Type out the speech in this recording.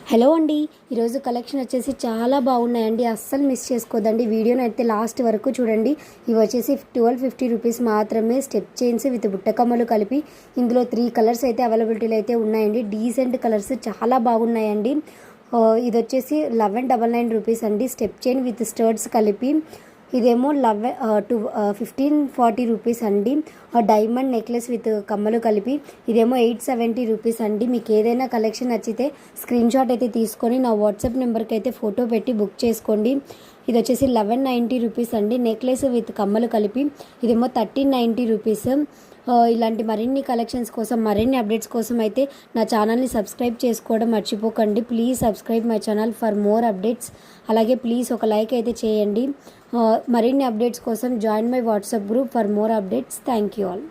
Hello అండి, ఈరోజు collection వచ్చేసి చాలా బాగున్నాయండి. అస్సలు మిస్ చేసుకోదండి. వీడియోని అయితే లాస్ట్ వరకు చూడండి. ఇవి వచ్చేసి 1250 రూపీస్ మాత్రమే. స్టెప్ చైన్స్ విత్ బుట్టకమ్మలు కలిపి ఇందులో 3 కలర్స్ అయితే అవైలబిలిటీలో అయితే ఉన్నాయండి. డీసెంట్ కలర్స్ చాలా బాగున్నాయండి. ఇది వచ్చేసి 1199 రూపీస్ అండి. స్టెప్ చైన్ విత్ స్టర్ట్స్ కలిపి ఇదేమో 1540 రూపీస్ అండి. డైమండ్ నెక్లెస్ విత్ కమ్మలు కలిపి ఇదేమో 870 రూపీస్ అండి. మీకు ఏదైనా కలెక్షన్ నచ్చితే స్క్రీన్ షాట్ అయితే తీసుకొని నా వాట్సాప్ నెంబర్కి అయితే ఫోటో పెట్టి బుక్ చేసుకోండి. ఇది వచ్చేసి 1190 రూపీస్ అండి. నెక్లెస్ విత్ కమ్మలు కలిపి ఇదేమో 1390 రూపీస్. ఇలాంటి మరిన్ని కలెక్షన్స్ కోసం, మరిన్ని అప్డేట్స్ కోసం అయితే నా ఛానల్ని సబ్స్క్రైబ్ చేసుకోవడం మర్చిపోకండి. Please subscribe my channel for more updates. అలాగే ప్లీజ్ ఒక లైక్ అయితే చేయండి. మరిన్ని అప్డేట్స్ కోసం join my WhatsApp group for more updates. Thank you all.